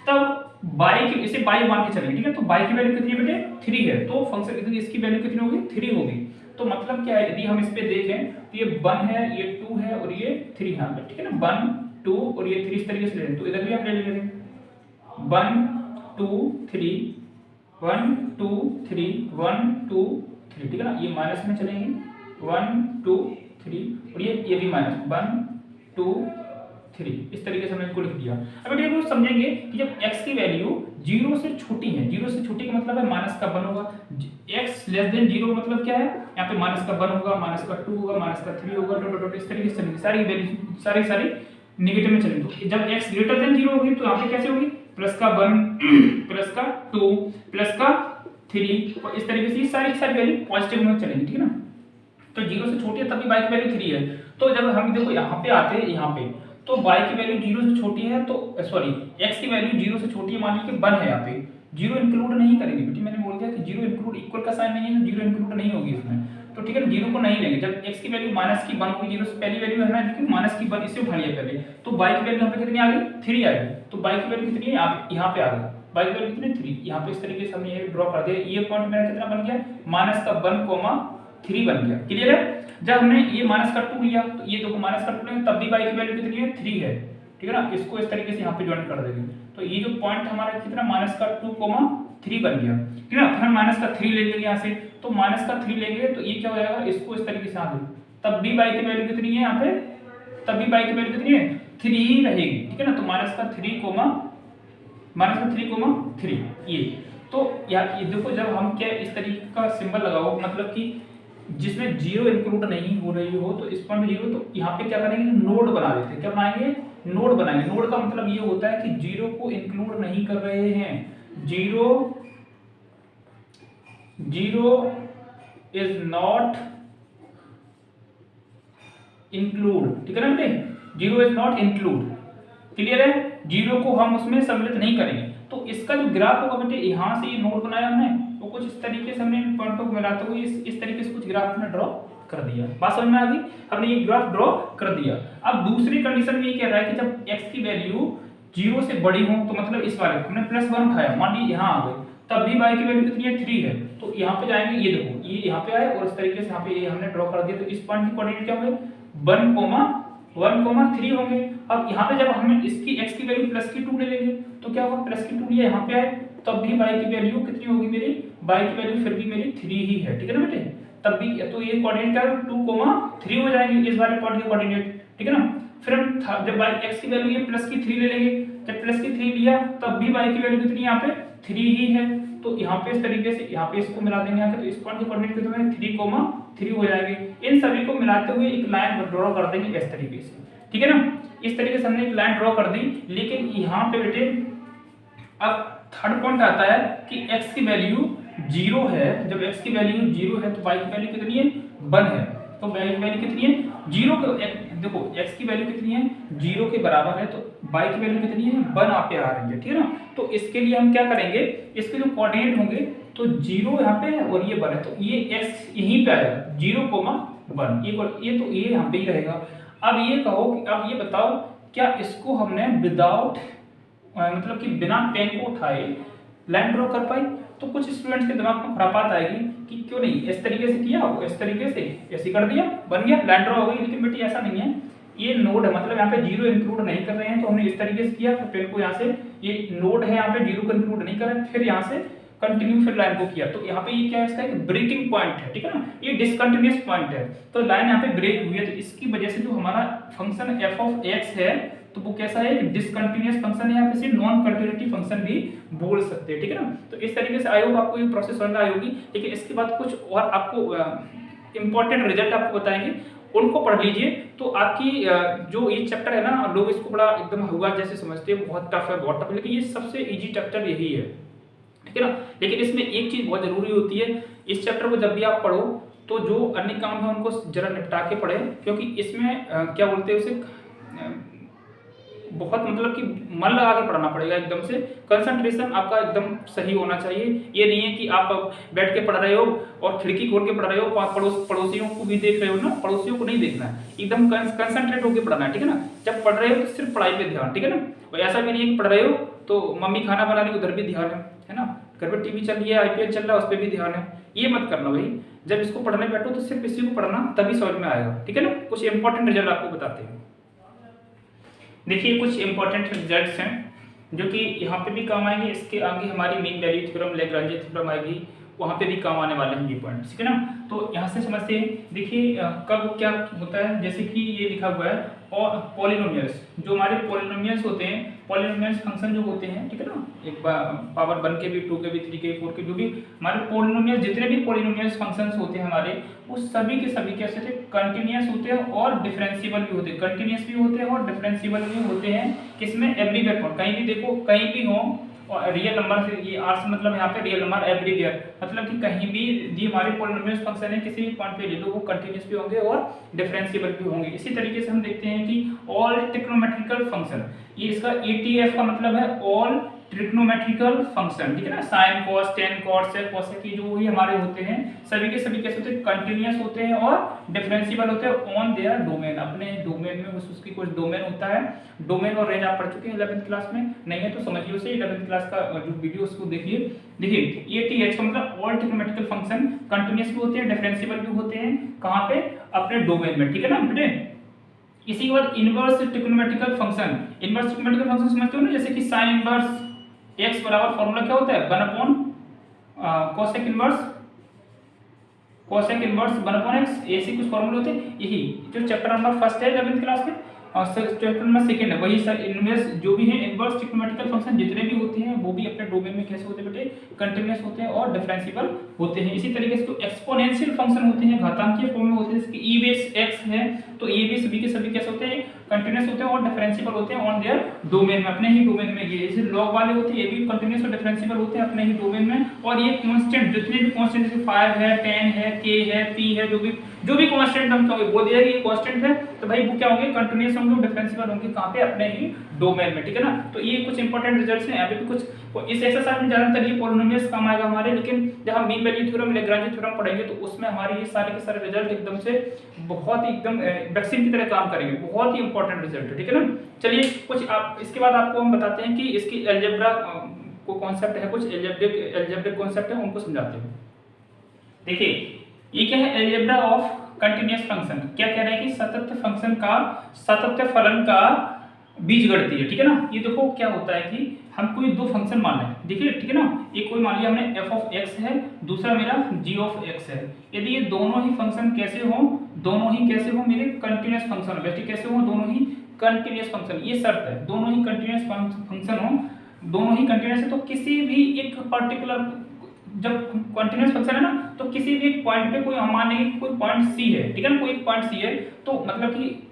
तब y की इसे y मान के चलेंगे, ठीक है। तो y की वैल्यू कितनी है बेटे, 3 है, तो फंक्शन इसकी वैल्यू कितनी होगी, 3 होगी। तो मतलब क्या है, यदि हम इस पे देखें तो ये 1 है, ये 2 है और ये 3 है, ठीक है ना। 1 2 और ये 3 इस तरीके से ले लें, तो इधर भी हम ले लेंगे 1 2 3 1 2 3 1 2 3, ठीक है ना। ये माइनस में चलेंगे 1 2 3 और ये भी माइनस 1 2 3, इस तरीके से हमने इसको लिख दिया। अब बेटे को समझेंगे कि जब x की वैल्यू 0 से छोटी है, 0 से छोटी का मतलब है माइनस का 1 होगा, x लेस देन 0 का मतलब क्या है, यहाँ पे माइनस का 1 होगा, माइनस का 2 होगा, माइनस का 3 होगा, डॉट इस तरीके से चलेंगे, सारी वैल्यू सारी नेगेटिव में चलेंगे। तो जब x ग्रेटर देन 0 होगी तो यहाँ पे कैसे होगी, प्लस का 1 प्लस का 2 प्लस का 3 और इस तरीके से सारी वैल्यू पॉजिटिव में चलेंगी, ठीक है ना। तो 0 से छोटी है तभी y की वैल्यू 3 है। तो जब हम देखो यहाँ पे आते हैं, यहाँ पे तो y की वैल्यू 0 से छोटी है, तो सॉरी x की वैल्यू 0 से छोटी है, मान लीजिए 1 है, यहाँ पे 0 इंक्लूड नहीं करेंगे बेटी, मैंने बोल दिया कि 0 इंक्लूड इक्वल का साइन नहीं है, 0 इंक्लूड नहीं होगी इसमें, तो ठीक है ना। 0 को नहीं लेंगे, जब x की वैल्यू माइनस की 1 होगी, 0 से पहली वैल्यू है ना, लेकिन माइनस की 1 इसे उठा लिया पहले, तो y की वैल्यू यहाँ पे कितनी आ गई, 3 आ गई। तो y की वैल्यू कितनी है, यहाँ पे आ गई, y की वैल्यू कितनी 3, यहाँ पे इस तरीके से हमने ये ड्रॉ कर दिया। ये पॉइंट मेरा कितना बन गया, माइनस का 1,3 बन गया, क्लियर है। जब हमने ये माइनस का 2 लिया, तो ये देखो माइनस का 2 लेंगे तब भी y की वैल्यू कितनी है, 3 है, ठीक है ना। इसको इस तरीके से यहाँ पे ज्वाइन कर देंगे, तो ये जो पॉइंट हमारा कितना माइनस का 2,3 बन गया, ठीक है ना। फिर हम माइनस का 3 ले लेंगे यहाँ से, तो माइनस का 3 लेंगे तो ये क्या हो जाएगा, इसको इस तरीके से आगे, तब भी y की वैल्यू कितनी है यहाँ पे, तब भी y की वैल्यू कितनी है, 3 ही रहेगी, ठीक है ना। तो माइनस का 3,3 ये, तो यार ये देखो जब हम क्या इस तरीके का सिंबल लगाओ, मतलब कि जिसमें 0 इंक्लूड नहीं हो रही हो, तो इस पॉइंट में 0, तो यहाँ पे क्या करेंगे, नोड बना देते हैं। क्या बनाएंगे, नोड बनाएंगे। नोड का मतलब ये होता है कि 0 को इंक्लूड नहीं कर रहे हैं, 0 इज नॉट इंक्लूड, ठीक है ना बेटे, 0 इज नॉट इंक्लूड, क्लियर है। 0 को हम उसमें सम्मिलित नहीं करेंगे। तो इसका जो ग्राफ होगा बेटे, यहाँ से ये नोड बनाया हमने, तो कुछ इस तरीके से हमने पॉइंटों को मिलाते हुए इस तरीके से कुछ ग्राफ हमने ड्रॉ कर दिया। बात समझ में आ गई, हमने ये ग्राफ ड्रॉ कर दिया। अब दूसरी कंडीशन में ये कह रहा है कि जब x की वैल्यू 0 से बड़ी हो, तो मतलब इस वाले हमने +1 उठाया, मान लीजिए यहाँ आ गए, तब भी y की वैल्यू कितनी है, 3 है। तो यहाँ पे जाएंगे, ये देखो ये यहाँ पे आए और इस तरीके से यहाँ पे ये हमने ड्रॉ कर दिया। तो इस पॉइंट की कोऑर्डिनेट क्या होंगे, 1,3 होंगे। अब यहाँ पे जब हमें इसकी x की वैल्यू +2 ले लेंगे, तो क्या होगा, +2 ये यहाँ पे आए, तब भी y की वैल्यू कितनी होगी मेरी, y की वैल्यू फिर भी मेरी 3 ही है, ठीक है ना बेटे, तब भी तो ये कोऑर्डिनेट क्या 2,3 हो जाएंगे इस वाले पॉइंट के कोऑर्डिनेट, ठीक है ना। फिर हम जब x की वैल्यू ये प्लस की 3 ले लेंगे, जब प्लस की 3 लिया तब भी y की वैल्यू कितनी यहाँ पे 3 ही है, तो यहाँ पे इस तरीके से यहाँ पे इसको मिला देंगे आके, तो इस पॉइंट के कोऑर्डिनेट कितने हैं 3,3 हो जाएंगे। इन सभी को मिलाते हुए एक लाइन ड्रॉ कर देंगे इस तरीके से, ठीक है ना। इस तरीके से हमने एक लाइन ड्रॉ कर दी, लेकिन यहाँ पे बेटे अब थर्ड पॉइंट आता है कि x की वैल्यू 0 है, जब x की वैल्यू 0 है तो y की वैल्यू कितनी है 1 है, तो y की वैल्यू कितनी है 0 के देखो x की वैल्यू कितनी है 0 के बराबर है, तो y की वैल्यू कितनी है 1 आप पे आ रही है, ठीक है ना। तो इसके लिए हम क्या करेंगे, इसके जो कोऑर्डिनेट होंगे तो 0 यहाँ पे है और ये 1 है, तो ये x यहीं पे आएगा 0,1, ये तो ये यहाँ पे ही रहेगा। अब ये कहो कि अब ये बताओ क्या इसको हमने विदाउट मतलब कि बिना पेन को उठाए लाइन ड्रॉ कर पाई, तो कुछ स्टूडेंट्स के दिमाग में खरापात आएगी कि क्यों नहीं इस तरीके से किया, इस तरीके से ऐसे कर दिया, बन गया लाइन ड्रॉ हो गई। लेकिन बेटी ऐसा नहीं है, ये नोड है, मतलब यहाँ पे 0 इंक्लूड नहीं कर रहे हैं, तो हमने इस तरीके से किया, तो पेन को यहाँ से ये नोड है यहाँ पे 0 को इंक्लूड नहीं कर रहे, फिर यहाँ से कंटिन्यू फिर लाइन को किया, तो यहाँ पे ये क्या है इसका एक ब्रेकिंग पॉइंट है, ठीक है ना, ये डिसकंटिन्यूअस पॉइंट है, तो लाइन यहाँ पे ब्रेक हुई है, तो इसकी वजह से जो हमारा फंक्शन f ऑफ x है तो वो कैसा है डिसकंटिन्यूअस फंक्शन है, यहाँ पे नॉन कंटिन्यूटी फंक्शन भी बोल सकते हैं, ठीक है ना। तो इस तरीके से आई होप आपको ये प्रोसेस समझ में आई होगी। लेकिन इसके बाद कुछ और आपको इंपॉर्टेंट रिजल्ट आपको बताएंगे, उनको पढ़ लीजिए, तो आपकी जो ये चैप्टर है ना, लोग इसको बड़ा एकदम हुआ जैसे समझते हैं, बहुत टफ है बहुत टफ है, लेकिन ये सबसे इजी चैप्टर यही है, ठीक है ना। लेकिन इसमें एक चीज बहुत जरूरी होती है, इस चैप्टर को जब भी आप पढ़ो तो जो अन्य काम है उनको जरा निपटा के पढ़े, क्योंकि इसमें क्या बोलते हैं उसे बहुत मतलब कि मन लगा के पढ़ना पड़ेगा, एकदम से कंसंट्रेशन आपका एकदम सही होना चाहिए। ये नहीं है कि आप बैठ के पढ़ रहे हो और खिड़की खोल के पढ़ रहे हो, पड़ोसियों को भी देख रहे हो ना, पड़ोसियों को नहीं देखना है, एकदम कंसंट्रेट होकर पढ़ना है, ठीक है ना। जब पढ़ रहे हो तो सिर्फ पढ़ाई पे ध्यान, ठीक है ना। और ऐसा भी नहीं है कि पढ़ रहे हो तो मम्मी खाना बना रही उधर भी ध्यान है ना, घर पर टीवी चल रही है IPL चल रहा है उस पर भी ध्यान है, ये मत करना भाई। जब इसको पढ़ने बैठो तो सिर्फ इसी को पढ़ना, तभी समझ में आएगा, ठीक है ना। कुछ इंपॉर्टेंट रिजल्ट आपको बताते हैं, देखिए कुछ इंपॉर्टेंट रिजल्ट्स हैं जो कि यहाँ पे भी काम आएंगे, इसके आगे हमारी mean value theorem Lagrange theorem आएगी, वहाँ पे भी काम आने वाले हैं ये पॉइंट, ठीक है ना। तो यहाँ से समझते हैं, देखिए कब क्या होता है, जैसे कि ये लिखा हुआ है और पॉलिनोमियल्स, जो हमारे पॉलिनोमियल्स होते हैं, पॉलिनोमियल्स फंक्शन जो होते हैं, ठीक है ना, एक पावर 1 के भी 2 के भी 3 के 4 के जो भी हमारे पॉलिनोमियल्स, जितने भी पॉलिनोमियल्स फंक्शंस होते हैं हमारे, वो सभी के सभी कैसे थे कंटिन्यूअस होते हैं और डिफरेंशिएबल भी होते हैं, कंटिन्यूअस भी होते हैं और डिफरेंशिएबल भी होते हैं। किसमें एवरीवेयर पर, कहीं भी देखो कहीं भी हो, और रियल नंबर से ये आर से मतलब यहाँ पे रियल नंबर एवरीवेयर, मतलब कि कहीं भी ये हमारे पॉलिनोमियल्स फंक्शन है किसी भी पॉइंट पे ले लो वो कंटिन्यूअस भी होंगे और डिफरेंशिएबल भी होंगे। इसी तरीके से हम देखते हैं कि ऑल ट्रिग्नोमेट्रिकल फंक्शन, ये इसका ETF का मतलब है ऑल ट्रिग्नोमेट्रिकल फंक्शन, ठीक है ना, sine cos tan cos sec cosec की जो भी हमारे होते हैं सभी के सभी कैसे होते हैं कंटिन्यूअस होते हैं और डिफरेंशिएबल होते हैं ऑन देयर डोमेन, अपने डोमेन में उसकी कुछ डोमेन होता है। डोमेन और रेंज आप पढ़ चुके हैं 11th क्लास में, नहीं है तो समझिए उसे 11th क्लास का जो वीडियो उसको देखिए। देखिए ETH का मतलब ऑल ट्रिग्नोमेट्रिकल फंक्शन कंटिन्यूअस भी होते हैं डिफरेंशिएबल भी होते हैं, कहाँ पे अपने डोमेन में, ठीक है ना बेटे। इसी के बाद inverse trigonometrical function, inverse trigonometrical function समझते हो ना, जैसे कि साइन इनवर्स x बराबर फॉर्मूला क्या होता है 1/, कोसेक इनवर्स 1/x, ऐसे कुछ फॉर्मूले होते हैं। यही जो चैप्टर नंबर फर्स्ट है 11th क्लास में और चैप्टर नंबर सेकंड है, वही सर इनवर्स जो भी है इनवर्स ट्रिग्नोमेट्रिकल फंक्शन जितने भी होते हैं वो भी अपने डोमेन में कैसे होते हैं बेटे कंटिन्यूअस होते हैं और डिफरेंशिएबल होते हैं। इसी तरीके से जो एक्सपोनेंशियल फंक्शन होते हैं घातांकीय फॉर्म में होते हैं, जैसे कि e बेस x है तो ये भी सभी के सभी कैसे होते हैं कंटिन्यूअस होते हैं और डिफरेंशिएबल होते हैं ऑन देयर डोमेन में, अपने ही डोमेन में। ये जैसे लॉग वाले होते हैं ये भी कंटिन्यूअस और डिफरेंशिएबल होते हैं अपने ही डोमेन में। और ये कांस्टेंट जितने भी कांस्टेंट जैसे 5 है 10 है k है p है जो भी कांस्टेंट हम बोल दिया कि ये कांस्टेंट है तो भाई वो क्या होंगे कंटिन्यूअस होंगे डिफरेंशिएबल होंगे कहां पे अपने ही डोमेन में, ठीक है ना। तो ये कुछ इंपॉर्टेंट रिजल्ट्स हैं। अभी भी कुछ इस एक्सरसाइज में ज्यादातर ये पॉलिनोमियल्स काम आएगा हमारे, लेकिन जब हम mean value theorem Lagrange theorem पढ़ेंगे तो उसमें हमारे ये सारे के सारे रिजल्ट एकदम से बहुत ही एकदम वैक्सीन की तरह काम करेंगे, बहुत ही इंपॉर्टेंट रिजल्ट है, ठीक है ना। चलिए कुछ आप इसके बाद आपको हम बताते हैं कि इसकी अलजेब्रा को कॉन्सेप्ट है, कुछ अलजेब्रिक कॉन्सेप्ट है उनको समझाते हैं। देखिए ये क्या है अलजेब्रा ऑफ कंटीन्यूअस फंक्शन, क्या कह रहे हैं कि सातत्य फंक्शन का सातत्य फलन का बीजगणितीय, ठीक है ना। ये देखो क्या होता है कि हम कोई दो फंक्शन मान लें, देखिए ठीक है ना, एक कोई मान लिया हमने एफ ऑफ एक्स है, दूसरा मेरा जी ऑफ एक्स है। यदि ये दोनों ही फंक्शन कैसे हो, दोनों ही कैसे हो मेरे कंटिन्यूअस फंक्शन, बेटे कैसे हो, दोनों ही कंटिन्यूअस फंक्शन, ये शर्त है, दोनों ही कंटिन्यूअस फंक्शन हो, दोनों ही कंटिन्यूअस है। तो किसी भी एक पर्टिकुलर, जब कंटिन्यूअस फंक्शन है ना, तो किसी भी एक पॉइंट पे कोई, हम मान लेंगे कोई पॉइंट सी है, ठीक है ना, कोई एक पॉइंट सी है, तो मतलब कि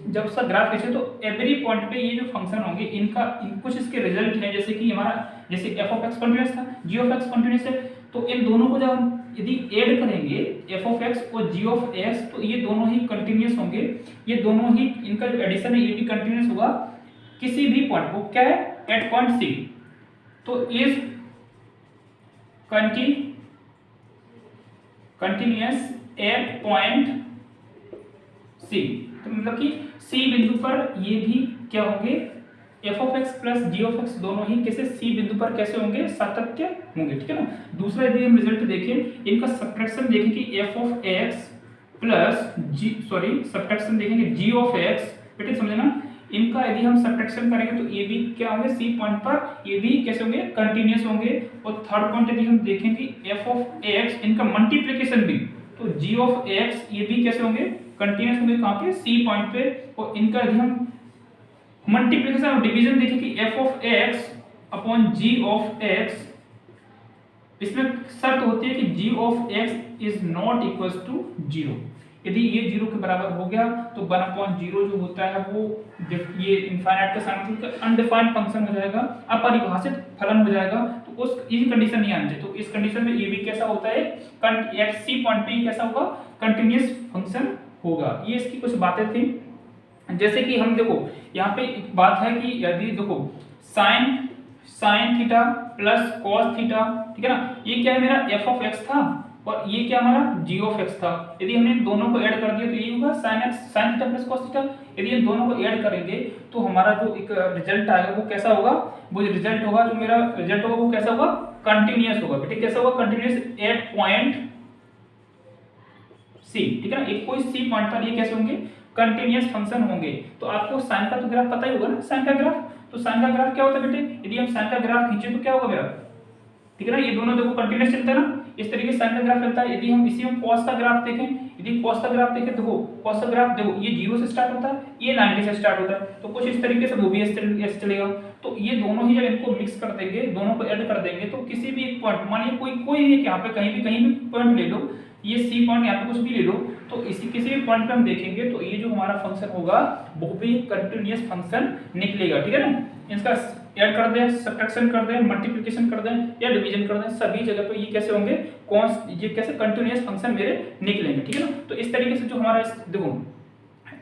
जब उसका ग्राफ खींचे तो एवरी पॉइंट पे ये जो फंक्शन होंगे इनका कुछ इसके रिजल्ट है, जैसे कि हमारा जैसे एफ ऑफ एक्स कंटिन्यूअस था, जी ऑफ एक्स कंटिन्यूअस है, तो इन दोनों को जब हम यदि ऐड करेंगे एफ ऑफ एक्स और जी ऑफ एक्स, तो ये दोनों ही कंटिन्यूअस होंगे, ये दोनों ही, इनका जो एडिशन है ये भी कंटिन्यूअस होगा किसी भी पॉइंट को, क्या है, एट पॉइंट सी। तो is continuous at point C, तो मतलब कि सी बिंदु पर ये भी क्या होंगे, f of x plus g of x दोनों ही कैसे सी बिंदु पर कैसे होंगे, सातत्य होंगे, ठीक है ना। दूसरा यदि हम रिजल्ट देखें, इनका सब्ट्रैक्शन देखें कि F of x plus g, subtraction देखेंगे जी ऑफ एक्स, बेटे समझे ना, इनका यदि हम सब्ट्रैक्शन करेंगे तो ये भी क्या होंगे, सी पॉइंट पर ये भी कैसे होंगे, कंटिन्यूअस होंगे। और थर्ड पॉइंट यदि हम देखें कि एफ ऑफ एक्स, इनका मल्टीप्लिकेशन भी, तो जी ऑफ एक्स ये भी कैसे होंगे, कंटिन्यूअस होंगे, कहाँ पे, सी पॉइंट पे। और इनका यदि हम मल्टीप्लिकेशन और डिवीजन देखें कि F of X upon G of X, इसमें शर्त होती है कि G of X is not equals to zero. यदि ये जीरो के बराबर हो गया तो 1/0 जो होता है वो ये इनफाइनाइट का साइन अनडिफाइंड फंक्शन हो जाएगा, अपरिभाषित फलन हो जाएगा। तो उस ये कंडीशन नहीं आनी चाहिए। तो इस कंडीशन में ये भी कैसा होता है, एक्स सी पॉइंट पे कैसा होगा, कंटिन्यूअस फंक्शन होगा। ये इसकी कुछ बातें थी। जैसे कि हम देखो यहाँ पे एक बात है कि यदि देखो sine theta plus cos theta, ठीक है ना, ये क्या है मेरा एफ ऑफ एक्स था और ये क्या हमारा जी ऑफ एक्स था। यदि हमने दोनों को ऐड कर दिया तो ये होगा sine theta plus cos theta. यदि हम दोनों को ऐड करेंगे तो हमारा जो एक रिजल्ट आएगा वो कैसा होगा, वो रिजल्ट होगा, जो मेरा रिजल्ट होगा वो कैसा होगा, कंटिन्यूअस होगा। बेटे कैसा होगा, कंटिन्यूअस एट पॉइंट सी, ठीक है ना, एक कोई सी पॉइंट पर ये कैसे होंगे, कंटिन्यूअस फंक्शन होंगे। तो आपको साइन का तो ग्राफ पता ही होगा ना, साइन का ग्राफ। तो साइन का ग्राफ क्या होता है बेटे, यदि हम साइन का ग्राफ खींचे तो क्या होगा मेरा, ठीक है ना, ये दोनों देखो कंटिन्यूअस चलता है ना, इस तरीके से साइन का ग्राफ चलता है। यदि हम इसी में कॉस का ग्राफ देखें, यदि कॉस का ग्राफ देखें, देखो कॉस का ग्राफ देखो, ये 0 से स्टार्ट होता है, ये 90 से स्टार्ट होता है, तो कुछ इस तरीके से वो भी ऐसे चलेगा। तो ये दोनों ही जब इनको मिक्स कर देंगे, दोनों को ऐड कर देंगे, तो किसी भी एक पॉइंट, मानिए कोई एक यहाँ पे कहीं भी पॉइंट ले लो, ये सी पॉइंट यहाँ पे कुछ भी ले लो, तो इसी किसी भी पॉइंट पे हम देखेंगे तो ये जो हमारा फंक्शन होगा वो भी कंटिन्यूअस फंक्शन निकलेगा, ठीक है ना। इसका ऐड कर दें, सब्ट्रैक्शन कर दें, मल्टीप्लिकेशन कर दें या डिवीजन कर दें, सभी जगह पे ये कैसे होंगे, ये कैसे कंटिन्यूअस फंक्शन मेरे निकलेंगे, ठीक है ना। तो इस तरीके से जो हमारा देखो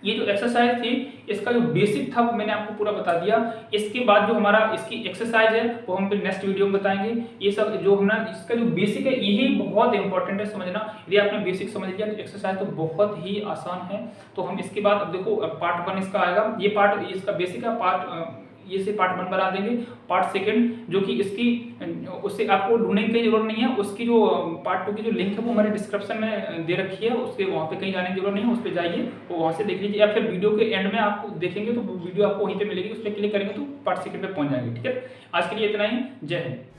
ये जो एक्सरसाइज थी, इसका जो बेसिक था वो मैंने आपको पूरा बता दिया। इसके बाद जो हमारा इसकी एक्सरसाइज है वो हम फिर नेक्स्ट वीडियो में बताएंगे। ये सब जो हमारा इसका जो बेसिक है यही बहुत इंपॉर्टेंट है समझना। यदि आपने बेसिक समझ लिया तो एक्सरसाइज तो बहुत ही आसान है। तो हम इसके बाद अब देखो पार्ट 1 इसका आएगा, ये पार्ट इसका बेसिक है, पार्ट ये से पार्ट 1 बना देंगे। पार्ट 2 जो कि इसकी उससे आपको ढूंढने की जरूरत नहीं है, उसकी जो पार्ट 2 की जो लिंक है वो हमारे डिस्क्रिप्शन में दे रखी है, उसके वहाँ पे कहीं जाने की जरूरत नहीं है, उस पर जाइए वो वहाँ से देख लीजिए, या फिर वीडियो के एंड में आप देखेंगे तो वीडियो आपको वहीं पे मिलेगी, उस पर क्लिक करेंगे तो पार्ट 2 पे पहुँच जाएंगे, ठीक है। आज के लिए इतना ही, जय हिंद।